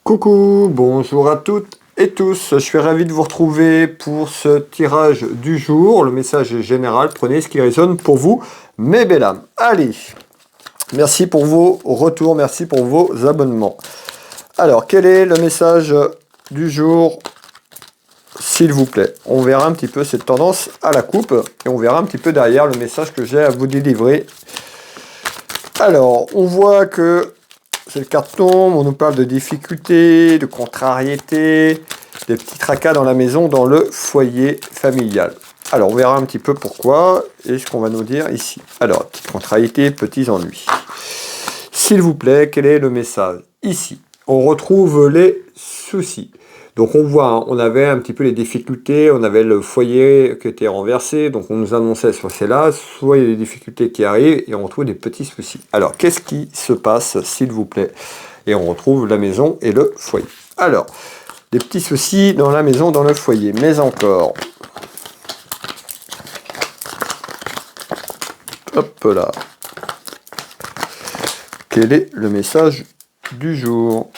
Coucou, bonjour à toutes et tous, je suis ravi de vous retrouver pour ce tirage du jour. Le message est général, prenez ce qui résonne pour vous, mes belles âmes. Allez, merci pour vos retours, merci pour vos abonnements. Alors, quel est le message du jour, s'il vous plaît? On verra un petit peu cette tendance à la coupe et on verra un petit peu derrière le message que j'ai à vous délivrer. Alors, on voit que c'est le carton, on nous parle de difficultés, de contrariétés, des petits tracas dans la maison, dans le foyer familial. Alors, on verra un petit peu pourquoi et ce qu'on va nous dire ici. Alors, petites contrariétés, petits ennuis. S'il vous plaît, quel est le message? Ici, on retrouve les soucis. Donc on voit, hein, on avait un petit peu les difficultés, on avait le foyer qui était renversé, donc on nous annonçait soit c'est là, soit il y a des difficultés qui arrivent, et on retrouve des petits soucis. Alors, qu'est-ce qui se passe, s'il vous plaît? Et on retrouve la maison et le foyer. Alors, des petits soucis dans la maison, dans le foyer, mais encore. Hop là. Quel est le message du jour?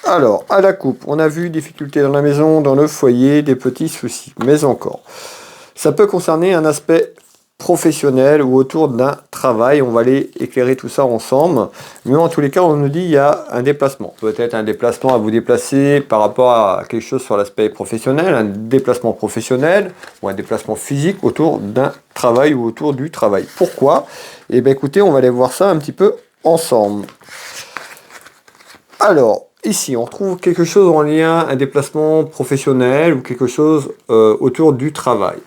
Alors, à la coupe, on a vu difficultés dans la maison, dans le foyer, des petits soucis, mais encore. Ça peut concerner un aspect professionnel ou autour d'un travail, on va aller éclairer tout ça ensemble. Mais en tous les cas, on nous dit qu'il y a un déplacement. Peut-être un déplacement à vous déplacer par rapport à quelque chose sur l'aspect professionnel, un déplacement professionnel ou un déplacement physique autour d'un travail ou autour du travail. Pourquoi? Eh bien écoutez, on va aller voir ça un petit peu ensemble. Alors, ici, on retrouve quelque chose en lien, un déplacement professionnel ou quelque chose autour du travail.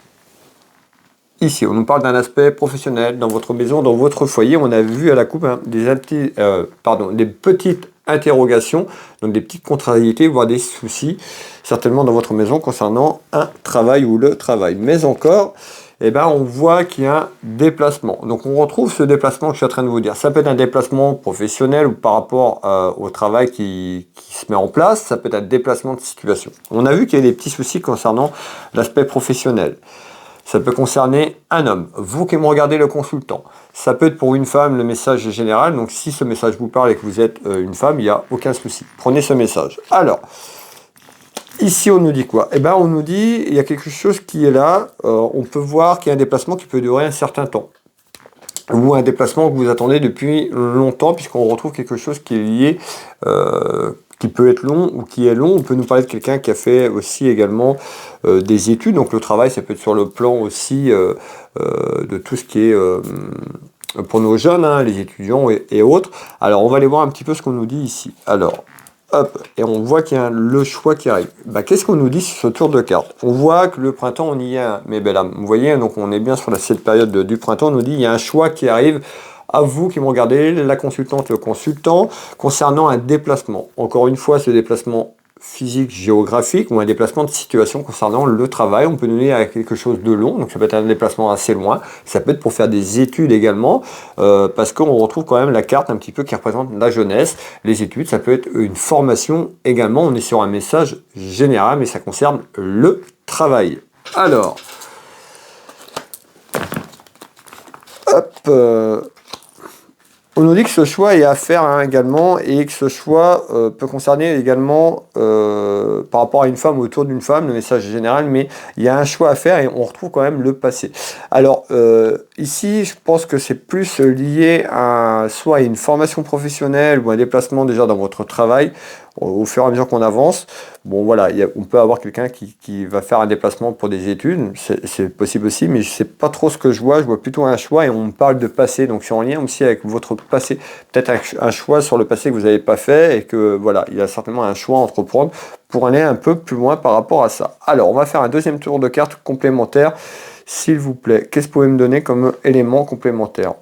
Ici, on nous parle d'un aspect professionnel dans votre maison, dans votre foyer. On a vu à la coupe hein, des petites interrogations, donc des petites contrariétés, voire des soucis, certainement dans votre maison concernant un travail ou le travail. Mais encore, eh ben, on voit qu'il y a un déplacement. Donc on retrouve ce déplacement que je suis en train de vous dire. Ça peut être un déplacement professionnel ou par rapport au travail qui se met en place. Ça peut être un déplacement de situation. On a vu qu'il y a des petits soucis concernant l'aspect professionnel. Ça peut concerner un homme, vous qui me regardez le consultant. Ça peut être pour une femme, le message est général. Donc si ce message vous parle et que vous êtes une femme, il n'y a aucun souci. Prenez ce message. Alors, ici, on nous dit quoi? Eh bien, on nous dit il y a quelque chose qui est là. On peut voir qu'il y a un déplacement qui peut durer un certain temps. Ou un déplacement que vous attendez depuis longtemps, puisqu'on retrouve quelque chose qui est lié, qui peut être long ou qui est long. On peut nous parler de quelqu'un qui a fait aussi également des études. Donc le travail, ça peut être sur le plan aussi de tout ce qui est... pour nos jeunes, hein, les étudiants et autres. Alors, on va aller voir un petit peu ce qu'on nous dit ici. Alors, hop, et on voit qu'il y a le choix qui arrive. Bah, qu'est-ce qu'on nous dit sur ce tour de carte? On voit que le printemps, on y est, mes belles âmes. Vous voyez, donc on est bien sur cette période du printemps. On nous dit qu'il y a un choix qui arrive. À vous qui me regardez, la consultante, le consultant, concernant un déplacement. Encore une fois, ce déplacement physique, géographique ou un déplacement de situation concernant le travail. On peut donner à quelque chose de long, donc ça peut être un déplacement assez loin. Ça peut être pour faire des études également, parce qu'on retrouve quand même la carte un petit peu qui représente la jeunesse. Les études, ça peut être une formation également. On est sur un message général, mais ça concerne le travail. Alors, hop... on nous dit que ce choix est à faire hein, également et que ce choix peut concerner également par rapport à une femme ou autour d'une femme, le message est général, mais il y a un choix à faire et on retrouve quand même le passé. Alors ici, je pense que c'est plus lié à soit à une formation professionnelle ou un déplacement déjà dans votre travail au fur et à mesure qu'on avance. Bon voilà, on peut avoir quelqu'un qui va faire un déplacement pour des études, c'est possible aussi, mais je sais pas trop ce que je vois plutôt un choix et on me parle de passé, donc c'est en lien aussi avec votre passé, peut-être un choix sur le passé que vous n'avez pas fait et que voilà, il y a certainement un choix à entreprendre pour aller un peu plus loin par rapport à ça. Alors on va faire un deuxième tour de cartes complémentaire, s'il vous plaît. Qu'est-ce que vous pouvez me donner comme élément complémentaire?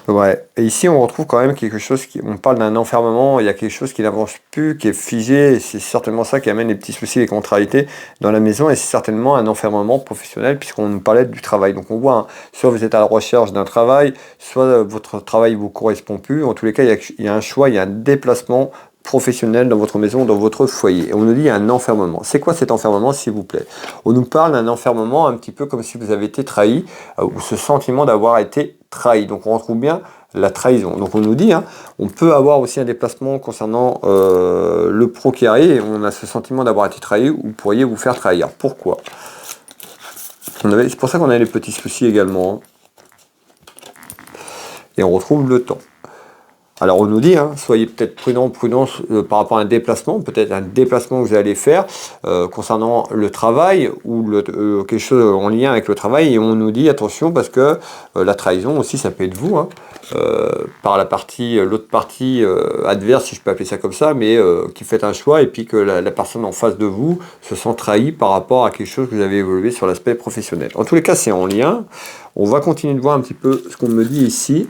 Ouais, et ici on retrouve quand même quelque chose on parle d'un enfermement, il y a quelque chose qui n'avance plus, qui est figé, et c'est certainement ça qui amène les petits soucis, les contrariétés dans la maison, et c'est certainement un enfermement professionnel, puisqu'on nous parlait du travail. Donc on voit, hein, soit vous êtes à la recherche d'un travail, soit votre travail vous correspond plus, en tous les cas il y a un choix, il y a un déplacement professionnel dans votre maison, dans votre foyer. Et on nous dit un enfermement. C'est quoi cet enfermement, s'il vous plaît? On nous parle d'un enfermement un petit peu comme si vous avez été trahi, ou ce sentiment d'avoir été trahi. Donc on retrouve bien la trahison. Donc on nous dit, on peut avoir aussi un déplacement concernant le pro qui arrive, et on a ce sentiment d'avoir été trahi, ou vous pourriez vous faire trahir. Pourquoi? C'est pour ça qu'on a les petits soucis également. Et on retrouve le temps. Alors on nous dit, soyez peut-être prudent par rapport à un déplacement, peut-être un déplacement que vous allez faire concernant le travail ou quelque chose en lien avec le travail. Et on nous dit attention parce que la trahison aussi, ça peut être vous, par l'autre partie adverse, si je peux appeler ça comme ça, mais qui fait un choix et puis que la personne en face de vous se sent trahie par rapport à quelque chose que vous avez évolué sur l'aspect professionnel. En tous les cas, c'est en lien. On va continuer de voir un petit peu ce qu'on me dit ici.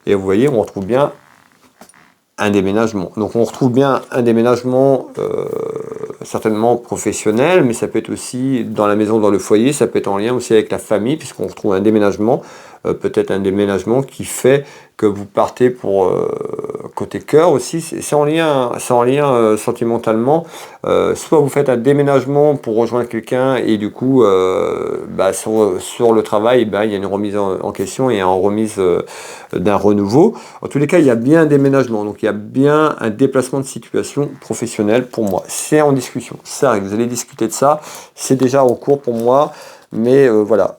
Et vous voyez, on retrouve bien un déménagement. Donc on retrouve bien un déménagement certainement professionnel, mais ça peut être aussi dans la maison, dans le foyer, ça peut être en lien aussi avec la famille, puisqu'on retrouve un déménagement, peut-être un déménagement qui fait que vous partez pour côté cœur aussi, c'est en lien sentimentalement. Soit vous faites un déménagement pour rejoindre quelqu'un et du coup sur le travail, il y a une remise en question et une remise d'un renouveau. En tous les cas, il y a bien un déménagement, donc il y a bien un déplacement de situation professionnelle pour moi. C'est en discussion, ça arrive, vous allez discuter de ça, c'est déjà en cours pour moi, mais voilà.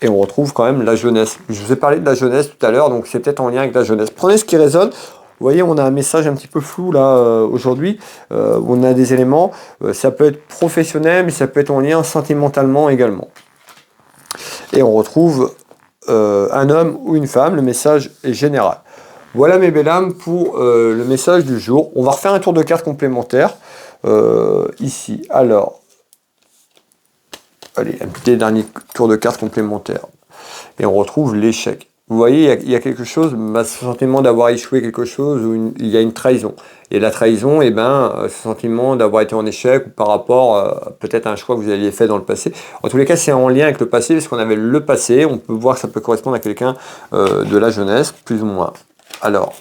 Et on retrouve quand même la jeunesse. Je vous ai parlé de la jeunesse tout à l'heure, donc c'est peut-être en lien avec la jeunesse. Prenez ce qui résonne. Vous voyez, on a un message un petit peu flou là aujourd'hui. On a des éléments. Ça peut être professionnel, mais ça peut être en lien sentimentalement également. Et on retrouve un homme ou une femme. Le message est général. Voilà mes belles âmes pour le message du jour. On va refaire un tour de cartes complémentaire ici. Alors. Allez, un petit dernier tour de cartes complémentaire. Et on retrouve l'échec. Vous voyez, il y a quelque chose, ce sentiment d'avoir échoué quelque chose, où il y a une trahison. Et la trahison, ce sentiment d'avoir été en échec par rapport peut-être à un choix que vous aviez fait dans le passé. En tous les cas, c'est en lien avec le passé, parce qu'on avait le passé. On peut voir que ça peut correspondre à quelqu'un de la jeunesse, plus ou moins. Alors.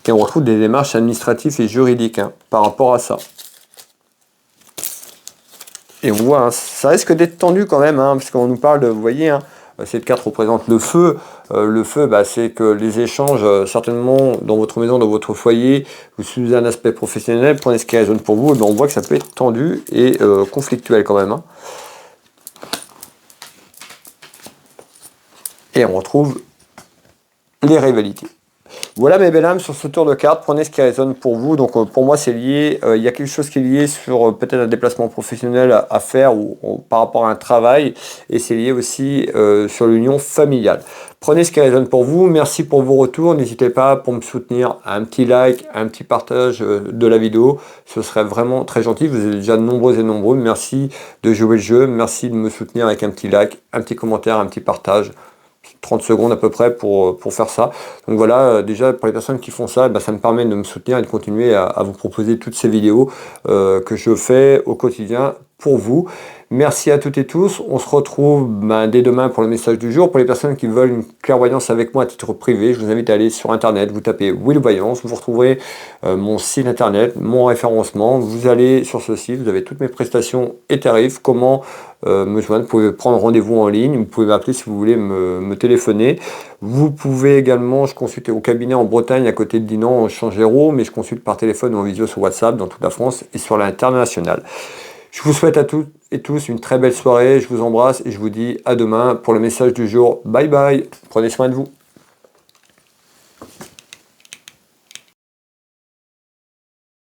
Et on retrouve des démarches administratives et juridiques par rapport à ça. Et on voit, ça risque d'être tendu quand même, parce qu'on nous parle de, vous voyez, cette carte représente le feu. Le feu, c'est que les échanges, certainement, dans votre maison, dans votre foyer, ou sous un aspect professionnel, prenez ce qui résonne pour vous, on voit que ça peut être tendu et conflictuel quand même. Et on retrouve les rivalités. Voilà mes belles âmes sur ce tour de cartes, prenez ce qui résonne pour vous. Donc pour moi c'est lié, il y a quelque chose qui est lié sur peut-être un déplacement professionnel à faire ou par rapport à un travail, et c'est lié aussi sur l'union familiale. Prenez ce qui résonne pour vous, merci pour vos retours, n'hésitez pas pour me soutenir à un petit like, un petit partage de la vidéo, ce serait vraiment très gentil, vous êtes déjà nombreux et nombreux, merci de jouer le jeu, merci de me soutenir avec un petit like, un petit commentaire, un petit partage. 30 secondes à peu près pour faire ça. Donc voilà, déjà pour les personnes qui font ça, ça me permet de me soutenir et de continuer à vous proposer toutes ces vidéos que je fais au quotidien pour vous. Merci à toutes et tous. On se retrouve dès demain pour le message du jour. Pour les personnes qui veulent une clairvoyance avec moi à titre privé, je vous invite à aller sur internet, vous tapez Will Voyance, vous retrouverez mon site internet, mon référencement. Vous allez sur ce site, vous avez toutes mes prestations et tarifs, comment me joindre. Vous pouvez prendre rendez-vous en ligne, vous pouvez m'appeler si vous voulez me téléphoner. Vous pouvez également, je consulte au cabinet en Bretagne à côté de Dinan, en Changéro, mais je consulte par téléphone ou en visio sur WhatsApp dans toute la France et sur l'international. Je vous souhaite à toutes et tous une très belle soirée, je vous embrasse et je vous dis à demain pour le message du jour. Bye bye, prenez soin de vous.